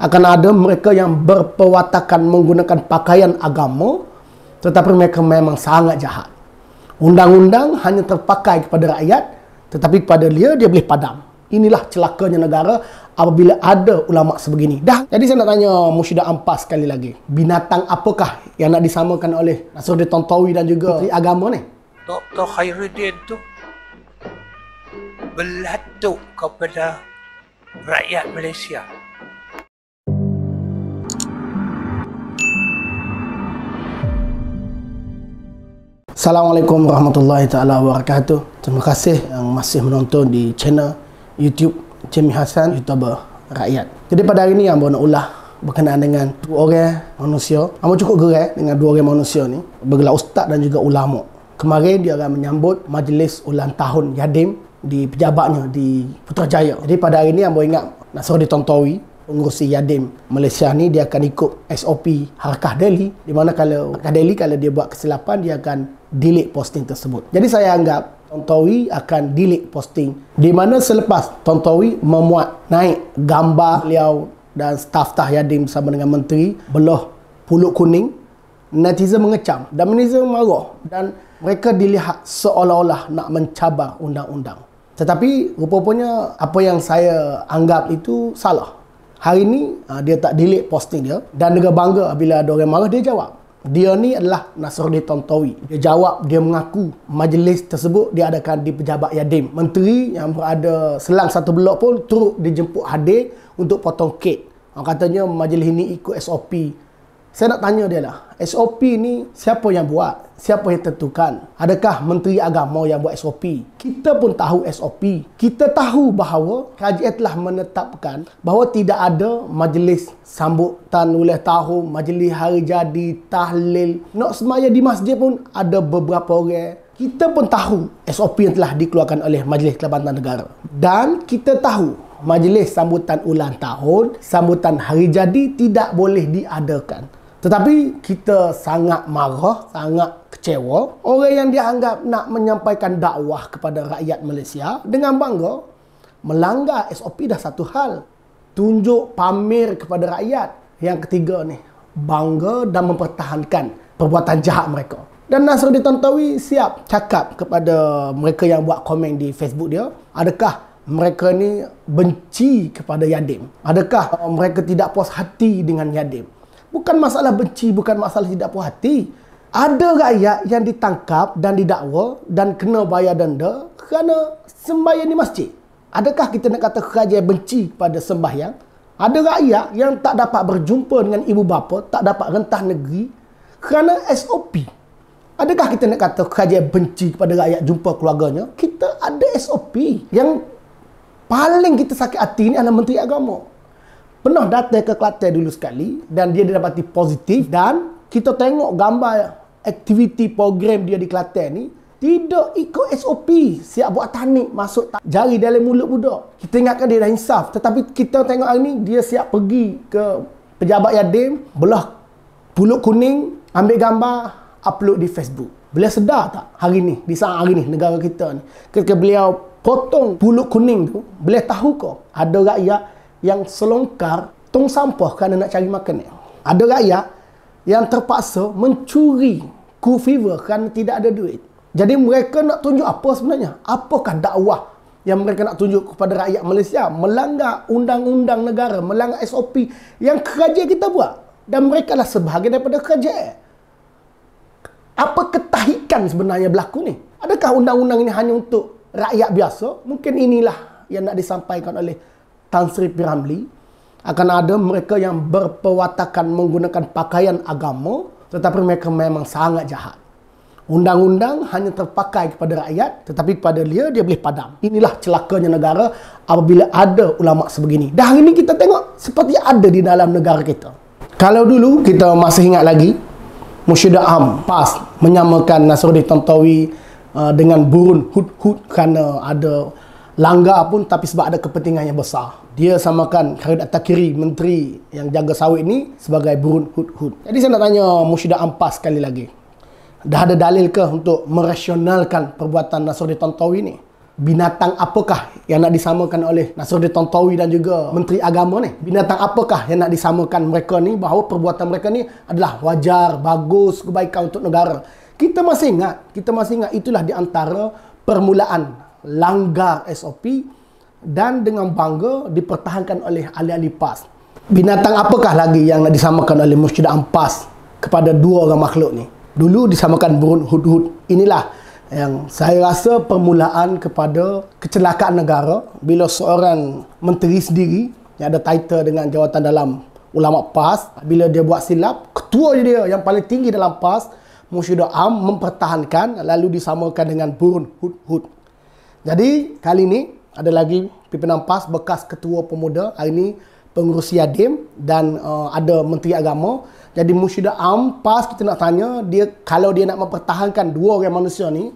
Akan ada mereka yang berperwatakan menggunakan pakaian agama, tetapi mereka memang sangat jahat. Undang-undang hanya terpakai kepada rakyat, tetapi kepada dia boleh padam. Inilah celakanya negara apabila ada ulama sebegini. Jadi saya nak tanya Musyidah Ampas sekali lagi. Binatang apakah yang nak disamakan oleh Nasruddin Tontowi dan juga Menteri Agama ni? Dr. Khairuddin tu belatuk kepada rakyat Malaysia. Assalamualaikum warahmatullahi taala wabarakatuh. Terima kasih yang masih menonton di channel YouTube Jimmy Hassan, YouTuber rakyat. Jadi pada hari ini yang nak ulah berkenaan dengan dua orang manusia. Amo cukup gerai dengan dua orang manusia ni, bergelar ustaz dan juga ulama. Kemarin dia akan menyambut majlis ulang tahun Yadim di pejabatnya di Putrajaya. Jadi pada hari ini amo ingat Nasruddin Tontowi, pengurusi Yadim Malaysia ni, dia akan ikut SOP Harakah Daily, di mana kalau Harakah Daily kalau dia buat kesilapan dia akan delete posting tersebut. Jadi saya anggap Tontowi akan delete posting, di mana selepas Tontowi memuat naik gambar beliau dan staf-staf Yadim bersama dengan menteri belah pulut kuning, netizen mengecam dan netizen marah dan mereka dilihat seolah-olah nak mencabar undang-undang. Tetapi rupanya apa yang saya anggap itu salah. Hari ni dia tak delete posting dia dan dia bangga bila ada orang marah dia jawab. Dia ni adalah Nasruddin Tontowi. Dia jawab, dia mengaku majlis tersebut dia adakan di pejabat Yadim. Menteri yang berada selang satu blok pun turut dijemput hadir untuk potong kek. Katanya majlis ini ikut SOP. Saya nak tanya dia lah, SOP ni siapa yang buat? Siapa yang tentukan? Adakah Menteri Agama yang buat SOP? Kita pun tahu SOP. Kita tahu bahawa kerajaan telah menetapkan bahawa tidak ada majlis sambutan ulang tahun, majlis hari jadi, tahlil. Nak sembahyang di masjid pun ada beberapa orang. Kita pun tahu SOP yang telah dikeluarkan oleh Majlis Kelabatan Negara. Dan kita tahu majlis sambutan ulang tahun, sambutan hari jadi tidak boleh diadakan. Tetapi kita sangat marah, sangat kecewa. Orang yang dianggap nak menyampaikan dakwah kepada rakyat Malaysia dengan bangga, melanggar SOP dah satu hal. Tunjuk pamer kepada rakyat. Yang ketiga ni, bangga dan mempertahankan perbuatan jahat mereka. Dan Nasruddin Tontowi siap cakap kepada mereka yang buat komen di Facebook dia, adakah mereka ni benci kepada Yadim? Adakah mereka tidak puas hati dengan Yadim? Bukan masalah benci, bukan masalah tidak puas hati. Ada rakyat yang ditangkap dan didakwa dan kena bayar denda kerana sembahyang di masjid. Adakah kita nak kata kerajaan benci kepada sembahyang? Ada rakyat yang tak dapat berjumpa dengan ibu bapa, tak dapat rentah negeri kerana SOP. Adakah kita nak kata kerajaan benci kepada rakyat jumpa keluarganya? Kita ada SOP. Yang paling kita sakit hati ni adalah Menteri Agama. Pernah datang ke Kelantan dulu sekali dan dia didapati positif, dan kita tengok gambar aktiviti program dia di Kelantan ni tidak ikut SOP. Siap buat tanik, masuk jari dalam mulut budak. Kita ingatkan dia dah insaf, tetapi kita tengok hari ni dia siap pergi ke pejabat Yadim, belah pulut kuning, ambil gambar, upload di Facebook. Beliau sedar tak hari ni, di saat hari ni negara kita ni, ketika beliau potong pulut kuning tu, beliau tahu ke ada rakyat yang selongkar tong sampah kerana nak cari makan ni. Ada rakyat yang terpaksa mencuri cool fever kerana tidak ada duit. Jadi mereka nak tunjuk apa sebenarnya? Apakah dakwah yang mereka nak tunjuk kepada rakyat Malaysia? Melanggar undang-undang negara, melanggar SOP yang kerajaan kita buat. Dan mereka lah sebahagian daripada kerajaan. Apa ketahikan sebenarnya berlaku ni? Adakah undang-undang ini hanya untuk rakyat biasa? Mungkin inilah yang nak disampaikan oleh Tan Sri P. Ramlee. Akan ada mereka yang berperwatakan menggunakan pakaian agama, tetapi mereka memang sangat jahat. Undang-undang hanya terpakai kepada rakyat, tetapi kepada dia boleh padam. Inilah celakanya negara apabila ada ulama sebegini. Dan hari ini kita tengok seperti ada di dalam negara kita. Kalau dulu kita masih ingat lagi, Musyidah Ampas menyamakan Nasruddin Tontowi dengan burun hud-hud kerana ada langgar pun, tapi sebab ada kepentingan yang besar. Dia samakan Khalid At-Takiri, menteri yang jaga sawit ni, sebagai burun hud-hud. Jadi saya nak tanya Musyidah Ampas sekali lagi. Dah ada dalil ke untuk merasionalkan perbuatan Nasruddin Tontowi ni? binatang apakah yang nak disamakan oleh Nasruddin Tontowi dan juga Menteri Agama ni? Binatang apakah yang nak disamakan mereka ni bahawa perbuatan mereka ni adalah wajar, bagus, kebaikan untuk negara? Kita masih ingat itulah di antara permulaan langgar SOP dan dengan bangga dipertahankan oleh ahli-ahli PAS. Binatang apakah lagi yang nak disamakan oleh Mursyidah Ampas kepada dua orang makhluk ni? Dulu disamakan burung hudhud. Inilah yang saya rasa permulaan kepada kecelakaan negara bila seorang menteri sendiri yang ada title dengan jawatan dalam ulama PAS, bila dia buat silap, ketua dia yang paling tinggi dalam PAS, Mursyidah Am, mempertahankan lalu disamakan dengan burung hudhud. Jadi kali ini ada lagi pimpinan PAS bekas ketua pemuda, hari ini pengurus Yadim dan ada Menteri Agama. Jadi Mursyidah Am PAS, kita nak tanya dia, kalau dia nak mempertahankan dua orang manusia ni,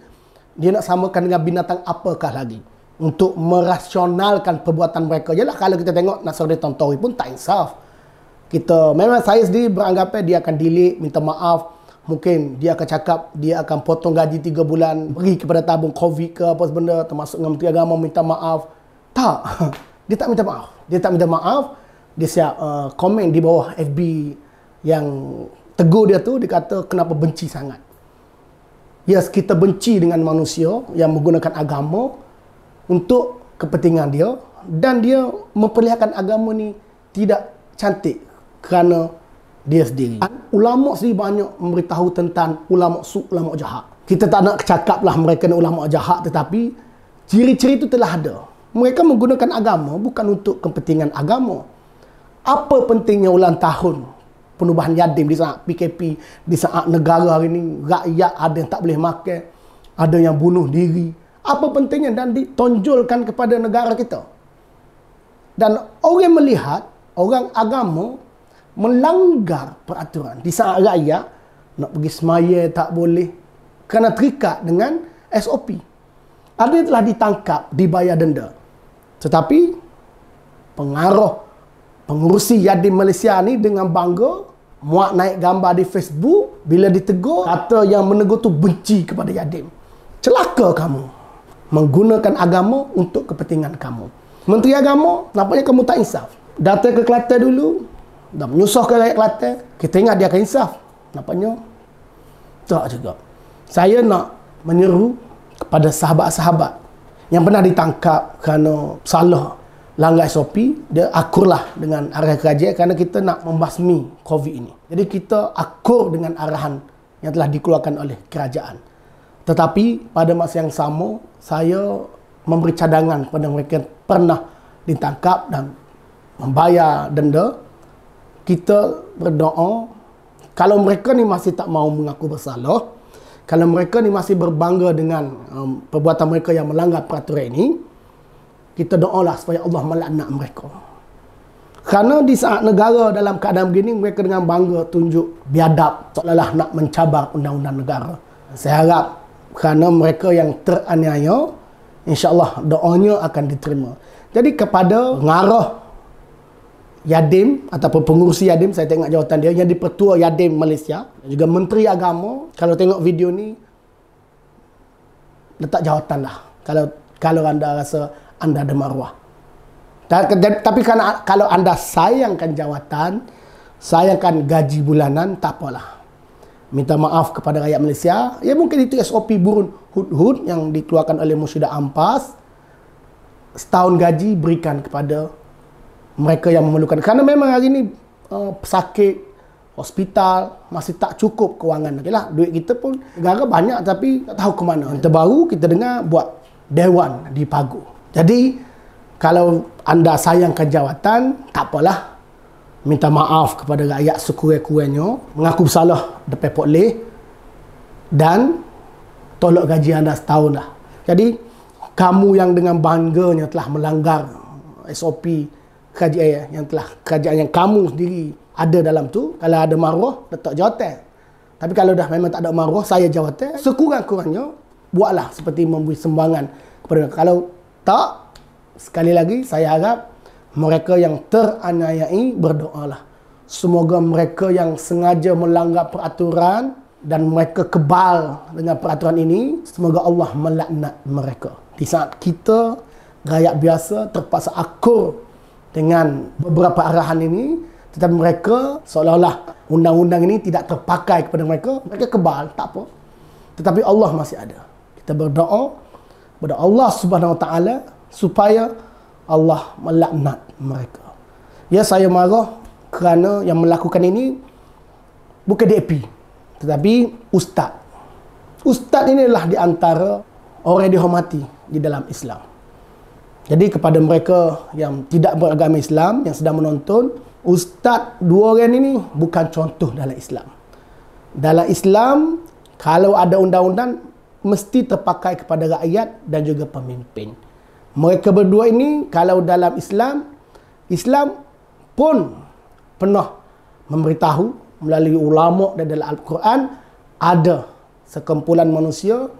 dia nak samakan dengan binatang apakah lagi untuk merasionalkan perbuatan mereka. Yalah, kalau kita tengok Nasruddin Tontowi pun tak insaf. Memang saya sendiri beranggapan dia akan delete, minta maaf. Mungkin dia akan cakap dia akan potong gaji 3 bulan, beri kepada tabung COVID ke apa benda, termasuk dengan Menteri Agama minta maaf. Tak. Dia tak minta maaf. Dia siap komen di bawah FB yang tegur dia tu, dia kata kenapa benci sangat. Yes, kita benci dengan manusia yang menggunakan agama untuk kepentingan dia, dan dia memperlihatkan agama ni tidak cantik kerana dia sendiri. Ulama sendiri banyak memberitahu tentang ulama su, ulama jahat. Kita tak nak cakap lah mereka ni ulama jahat, tetapi ciri-ciri itu telah ada. Mereka menggunakan agama bukan untuk kepentingan agama. Apa pentingnya ulang tahun penubuhan Yadim di saat PKP, di saat negara hari ini rakyat ada yang tak boleh makan, ada yang bunuh diri? Apa pentingnya dan ditonjolkan kepada negara kita? Dan orang melihat orang agama melanggar peraturan di saat rakyat nak pergi semaya tak boleh kerana terikat dengan SOP. Ada yang telah ditangkap, dibayar denda. Tetapi pengaruh pengurusi Yadim Malaysia ni dengan bangga muat naik gambar di Facebook, bila ditegur kata yang menegur tu benci kepada Yadim. Celaka kamu menggunakan agama untuk kepentingan kamu. Menteri Agama, nampaknya kamu tak insaf. Datang ke Kelantan dulu dah menyusahkan rakyat Kelantan. Kita ingat dia akan insaf, nampaknya tak juga. Saya nak menyeru kepada sahabat-sahabat yang pernah ditangkap kerana salah langgar SOP, dia akurlah dengan arahan kerajaan kerana kita nak membasmi COVID ini. Jadi kita akur dengan arahan yang telah dikeluarkan oleh kerajaan. Tetapi pada masa yang sama, saya memberi cadangan kepada mereka yang pernah ditangkap dan membayar denda. Kita berdoa, kalau mereka ni masih tak mau mengaku bersalah, kalau mereka ni masih berbangga dengan perbuatan mereka yang melanggar peraturan ini, kita doalah supaya Allah melaknat mereka. Kerana di saat negara dalam keadaan begini, mereka dengan bangga tunjuk biadab, seolah-olah nak mencabar undang-undang negara. Saya harap kerana mereka yang teraniaya, insya-Allah doanya akan diterima. Jadi kepada pengarah Yadim ataupun pengurusi Yadim, saya tengok jawatan dia yang di-Pertua Yadim Malaysia dan juga Menteri Agama, kalau tengok video ni letak jawatan lah. Kalau anda rasa anda ada maruah. Tapi kalau anda sayangkan jawatan, sayangkan gaji bulanan, tak apalah. Minta maaf kepada rakyat Malaysia. Ya mungkin itu SOP burung hudhud yang dikeluarkan oleh Mursyidah Ampas. Setahun gaji berikan kepada mereka yang memerlukan. Kerana memang hari ini pesakit, hospital masih tak cukup kewangan. Okeylah, duit kita pun negara banyak tapi tak tahu ke mana. Yang terbaru kita dengar buat dewan di Pagu. Jadi kalau anda sayangkan jawatan, tak apalah. Minta maaf kepada rakyat sekurang-kurangnya, mengaku bersalah depan polis dan tolak gaji anda setahun lah. Jadi kamu yang dengan bangganya telah melanggar SOP kerajaan yang telah kerajaan yang kamu sendiri ada dalam tu, kalau ada maruah letak jawatan. Tapi kalau dah memang tak ada maruah, saya jawatan, sekurang-kurangnya buatlah seperti memberi sumbangan kepada. Kalau tak, sekali lagi saya harap mereka yang teraniayai berdoalah. Semoga mereka yang sengaja melanggar peraturan dan mereka kebal dengan peraturan ini, semoga Allah melaknat mereka. Di saat kita rakyat biasa terpaksa akur dengan beberapa arahan ini, tetapi mereka seolah-olah undang-undang ini tidak terpakai kepada mereka, mereka kebal, tak apa. Tetapi Allah masih ada. Kita berdoa kepada Allah Subhanahu Wa Taala supaya Allah melaknat mereka. Ya, saya marah kerana yang melakukan ini bukan DAP, tetapi ustaz. Ustaz ini adalah di antara orang yang dihormati di dalam Islam. Jadi kepada mereka yang tidak beragama Islam, yang sedang menonton, ustaz dua orang ini bukan contoh dalam Islam. Dalam Islam, kalau ada undang-undang, mesti terpakai kepada rakyat dan juga pemimpin. Mereka berdua ini, kalau dalam Islam, Islam pun pernah memberitahu melalui ulama dan dalam Al-Quran, ada sekumpulan manusia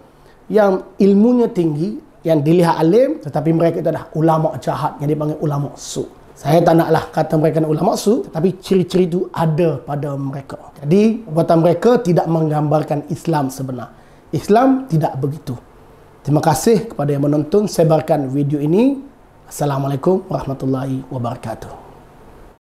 yang ilmunya tinggi, yang dilihat alim, tetapi mereka itu adalah ulama jahat yang dipanggil ulama su. Saya tak naklah kata mereka ulama su, tetapi ciri-ciri itu ada pada mereka. Jadi, perbuatan mereka tidak menggambarkan Islam sebenar. Islam tidak begitu. Terima kasih kepada yang menonton. Sebarkan video ini. Assalamualaikum warahmatullahi wabarakatuh.